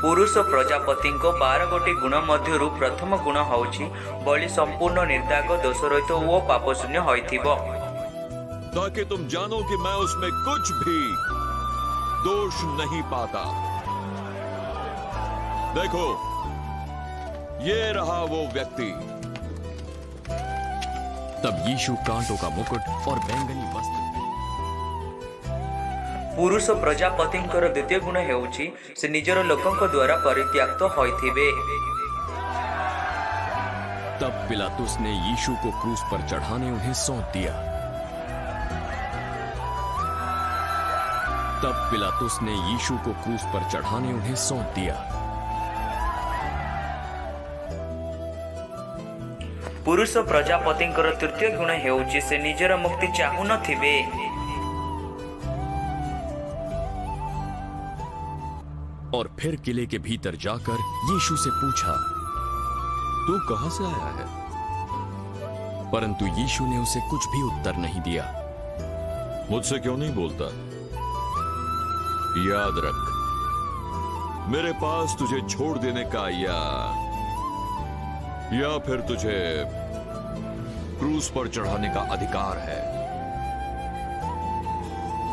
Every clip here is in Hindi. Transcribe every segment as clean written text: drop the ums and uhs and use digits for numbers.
पुरुष प्रजापति 12 गोटी गुण मध्य प्रथम गुण होउछि बलि संपूर्ण निर्दाग दोषरहित ओ पापशून्य होइथिबो। ताकि तुम जानो कि मैं उसमें कुछ भी दोष नहीं पाता। देखो, ये रहा वो व्यक्ति। तब यीशु कांटों का मुकुट और बैंगनी वस्त्र। पुरुष प्रजापति द्वितीय गुण हेउछि से निजर लोकंक द्वारा परित्याक्त होइथिबे। तब पिलातुस ने यीशु को क्रूस पर चढ़ाने उन्हें सौंप दिया। तब पिलातुस ने यीशु को क्रूस पर चढ़ाने उन्हें सौंप दिया। पुरुष प्रजापति तृतीय गुण हेउछि से निजर मुक्ति चाहू नथिबे। और फिर किले के भीतर जाकर यीशु से पूछा, तू कहां से आया है? परंतु यीशु ने उसे कुछ भी उत्तर नहीं दिया। मुझसे क्यों नहीं बोलता? याद रख, मेरे पास तुझे छोड़ देने का या फिर तुझे क्रूस पर चढ़ाने का अधिकार है।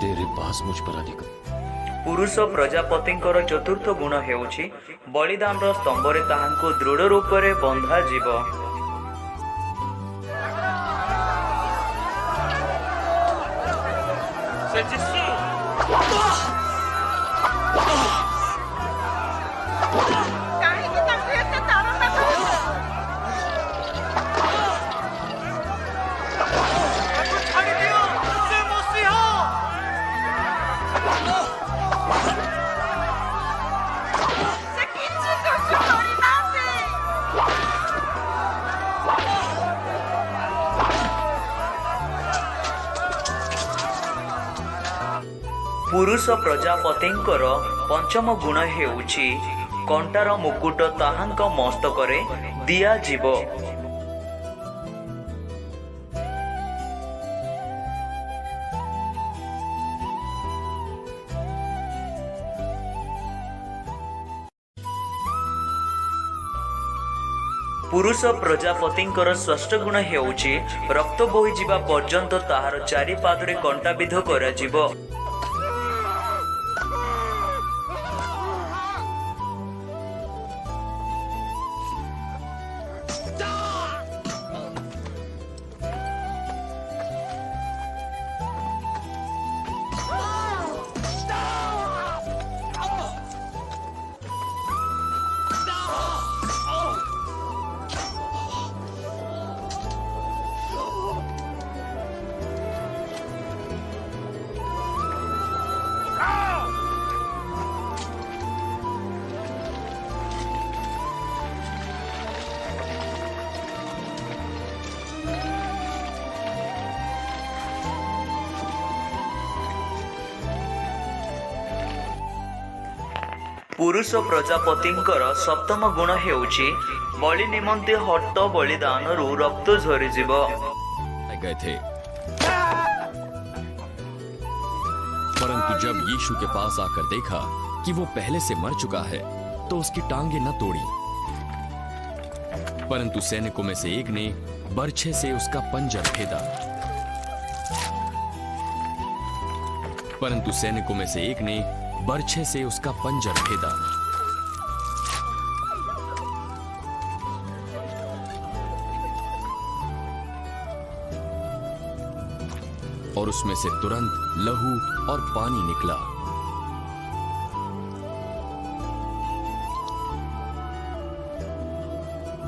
तेरे पास मुझ पर अधिकार। पुरुष प्रजापति चतुर्थ गुण हेउछि बलिदान स्तंभरे ताहांको दृढ़ रूप से बंधा जीव। पुरुष प्रजापति पंचम गुण हेउछि कंटार मुकुट ताहांक मस्तकरे दिया जीव। पुरुष प्रजापति षष्ठ गुण हेउछि रक्त बोही जीवा पर्यंत ताहार चारि पादरे कंटा विध करा जीव। पुरुष प्रजापति सप्तम गुण हेउछि बलि निमंते हट्ट बलिदान रक्त झरी जीव। गए थे, परंतु जब यीशु के पास आकर देखा कि वो पहले से मर चुका है तो उसकी टांगे न तोड़ी। परंतु सैनिकों में से एक ने बर्छे से उसका पंजर भेदा। परंतु सैनिकों में से एक ने बर्छे से उसका पंजर भेदा। और उसमें से तुरंत लहू और पानी निकला।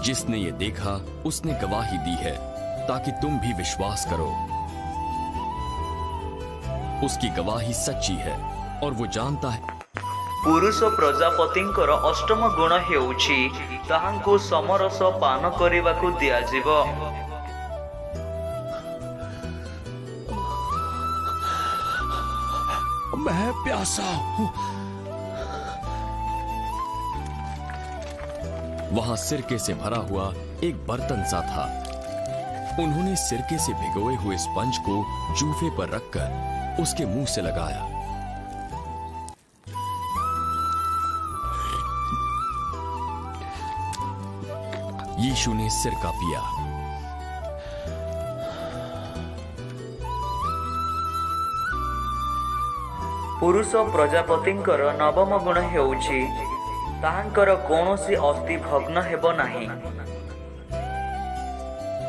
जिसने ये देखा उसने गवाही दी है ताकि तुम भी विश्वास करो। उसकी गवाही सच्ची है और वो जानता है। पुरुष प्रजापति अष्टम गुण हेउछि ताहांको समरस पान करिबाकु दियाजिव। मैं प्यासा हूं। वहां सिरके से भरा हुआ एक बर्तन सा था। उन्होंने सिरके से भिगोए हुए स्पंज को जूफे पर रखकर उसके मुंह से लगाया। यीशु ने सिरका पिया। पुरुष प्रजापतिंकर नवम गुण हेउछि ताहांकर कौनसी अस्थि भग्न हेब नाही।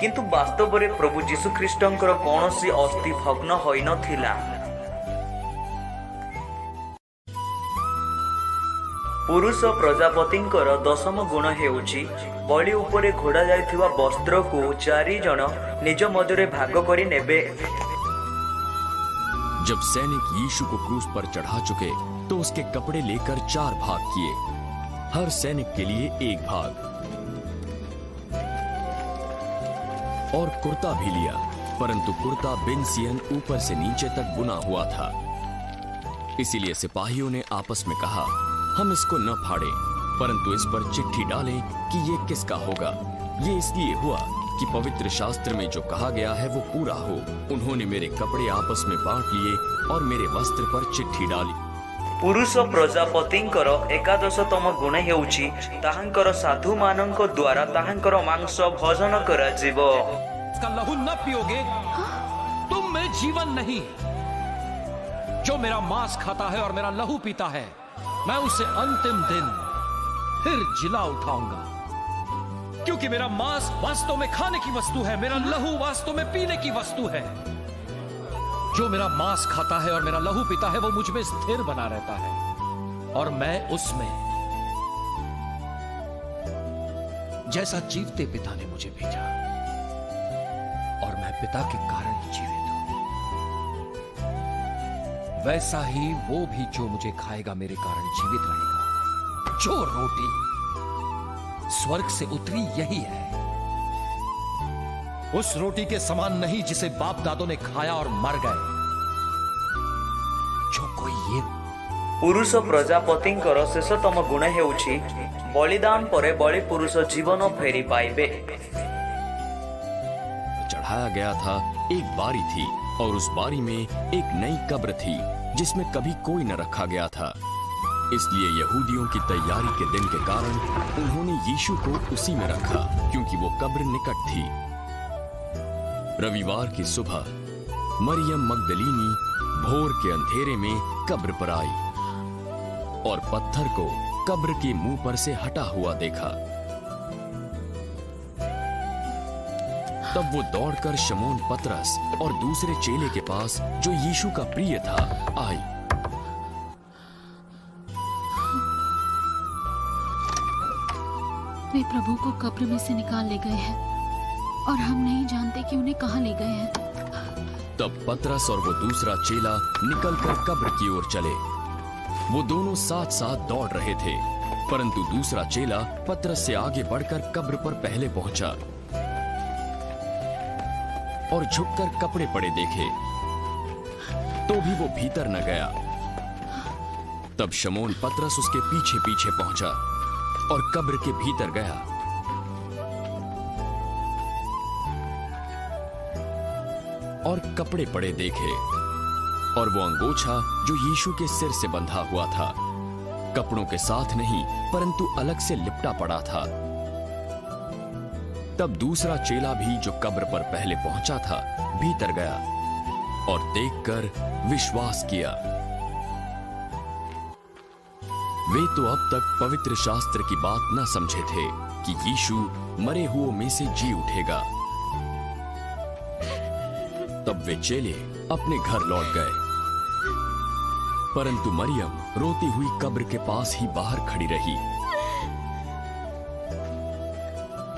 किंतु वास्तव रे प्रभु जीशु ख्रीष्टंकर कौनसी अस्थि भग्न होई नथिला। पुरुष प्रजापतिंकर दशम गुण हेउछि बलि उपरे घोड़ा जाइथिबा वस्त्र को 4 जन निज मजरे भाग करि नेबे। जब सैनिक यीशु को क्रूस पर चढ़ा चुके तो उसके कपड़े लेकर 4 भाग किए, हर सैनिक के लिए 1 भाग, और कुर्ता भी लिया, परंतु कुर्ता बिन सियन ऊपर से नीचे तक बुना हुआ था। इसीलिए सिपाहियों ने आपस में कहा, हम इसको न फाड़ें, परंतु इस पर चिट्ठी डालें कि ये किसका होगा। ये इसलिए हुआ कि पवित्र शास्त्र में जो कहा गया है वो पूरा हो। उन्होंने मेरे कपड़े आपस में बांट लिए और मेरे वस्त्र पर चिट्ठी डाली। पुरुष प्रजापतिंकर एकादशतम गुण हेउछि ताहांकर साधु मानंक द्वारा ताहांकर मांस भोजन कराजिब। इसका लहू न पियोगे तुम में जीवन नहीं। जो मेरा मांस खाता है और मेरा लहू पीता है, मैं उसे अंतिम दिन फिर जिला उठाऊंगा। क्योंकि मेरा मांस वास्तव में खाने की वस्तु है, मेरा लहू वास्तव में पीने की वस्तु है। जो मेरा मांस खाता है और मेरा लहू पीता है वो मुझ में स्थिर बना रहता है और मैं उसमें, जैसा जीवते पिता ने मुझे भेजा और मैं पिता के कारण ही जीवित हूं, वैसा ही वो भी जो मुझे खाएगा मेरे कारण जीवित रहेगा। जो रोटी स्वर्ग से उतरी यही है, उस रोटी के समान नहीं जिसे बाप दादों ने खाया और मर गए। जो कोई ये पुरुष प्रजापतिंकर शेषतम गुण हेउछि बलिदान परे बलि पुरुष जीवन फेरी पाइबे। चढ़ाया गया था एक बारी थी और उस बारी में एक नई कब्र थी जिसमें कभी कोई न रखा गया था। इसलिए यहूदियों की तैयारी के दिन के कारण उन्होंने यीशु को उसी में रखा, क्योंकि वो कब्र निकट थी। रविवार की सुबह मरियम मगदलीनी भोर के अंधेरे में कब्र पर आई और पत्थर को कब्र के मुंह पर से हटा हुआ देखा। तब वो दौड़कर शमौन पतरस और दूसरे चेले के पास जो यीशु का प्रिय था आई। वे प्रभु को कब्र में से निकाल ले गए हैं और हम नहीं जानते कि उन्हें कहां ले गए हैं। तब पतरस और वो दूसरा चेला निकलकर कब्र की ओर चले। वो दोनों साथ साथ दौड़ रहे थे, परंतु दूसरा चेला पतरस से आगे बढ़कर कब्र पर पहले पहुंचा और झुककर कपड़े पड़े देखे, तो भी वो भीतर न गया। तब शमौन पतरस उसके पीछे पीछे पहुंचा और कब्र के भीतर गया और कपड़े पड़े देखे और वो अंगोछा जो यीशु के सिर से बंधा हुआ था, कपड़ों के साथ नहीं परंतु अलग से लिपटा पड़ा था। तब दूसरा चेला भी जो कब्र पर पहले पहुंचा था भीतर गया और देखकर विश्वास किया। वे तो अब तक पवित्र शास्त्र की बात न समझे थे कि यीशु मरे हुओं में से जी उठेगा। तब वे चेले अपने घर लौट गए, परंतु मरियम रोती हुई कब्र के पास ही बाहर खड़ी रही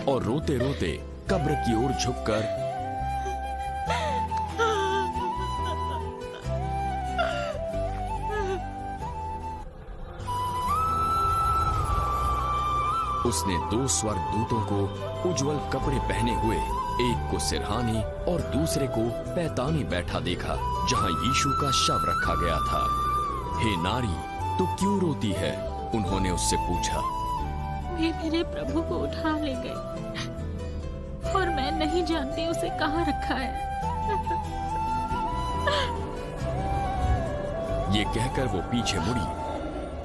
और रोते रोते कब्र की ओर झुककर उसने 2 स्वर्गदूतों को उज्जवल कपड़े पहने हुए, एक को सिरहाने और दूसरे को पैताने बैठा देखा जहां यीशु का शव रखा गया था। हे नारी, तू क्यों रोती है? उन्होंने उससे पूछा। वे मेरे प्रभु को उठा ले गए और मैं नहीं जानती उसे कहां रखा है। ये कहकर वो पीछे मुड़ी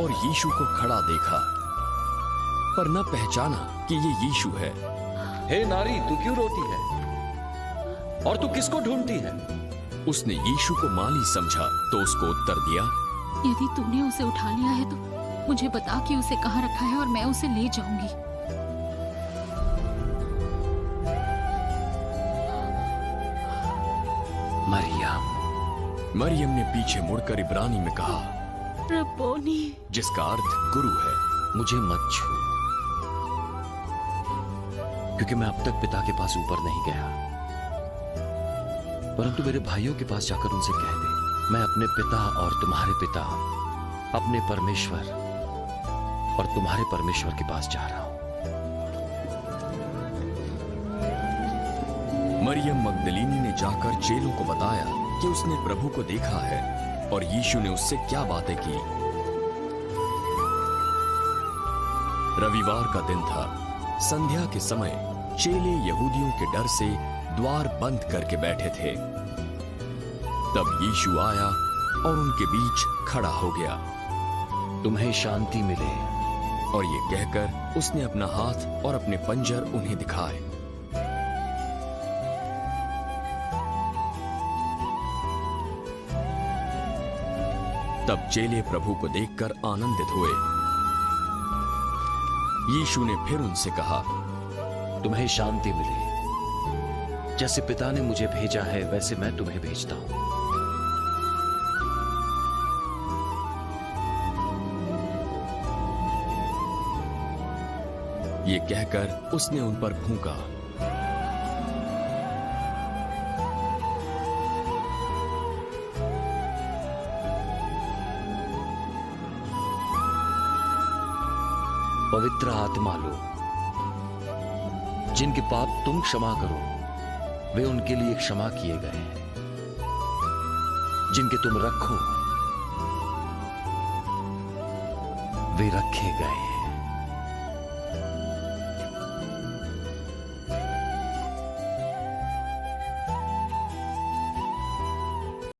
और यीशु को खड़ा देखा, पर न पहचाना कि ये यीशु है। हे नारी, तू क्यों रोती है? और तू किसको ढूंढती है? उसने यीशु को माली समझा तो उसको उत्तर दिया, यदि तूने उसे उठा लिया है तो मुझे बता कि उसे कहाँ रखा है और मैं उसे ले जाऊंगी। मरियम। मरियम ने पीछे मुड़कर इब्रानी में कहा, रब्बोनी, जिसका अर्थ गुरु है। मुझे मत छू, क्योंकि मैं अब तक पिता के पास ऊपर नहीं गया, परंतु मेरे भाइयों के पास जाकर उनसे कह दे, मैं अपने पिता और तुम्हारे पिता, अपने परमेश्वर और तुम्हारे परमेश्वर के पास जा रहा हूं। मरियम मगदलीनी ने जाकर चेलों को बताया कि उसने प्रभु को देखा है और यीशु ने उससे क्या बातें की। रविवार का दिन था। संध्या के समय चेले यहूदियों के डर से द्वार बंद करके बैठे थे। तब यीशु आया और उनके बीच खड़ा हो गया। तुम्हें शांति मिले। और ये कहकर उसने अपना हाथ और अपने पंजर उन्हें दिखाए। तब चेले प्रभु को देखकर आनंदित हुए। यीशु ने फिर उनसे कहा, तुम्हें शांति मिले। जैसे पिता ने मुझे भेजा है वैसे मैं तुम्हें भेजता हूं। ये कहकर उसने उन पर फूंका। पवित्र आत्मा लो। जिनके पाप तुम क्षमा करो वे उनके लिए क्षमा किए गए हैं। जिनके तुम रखो वे रखे गए हैं।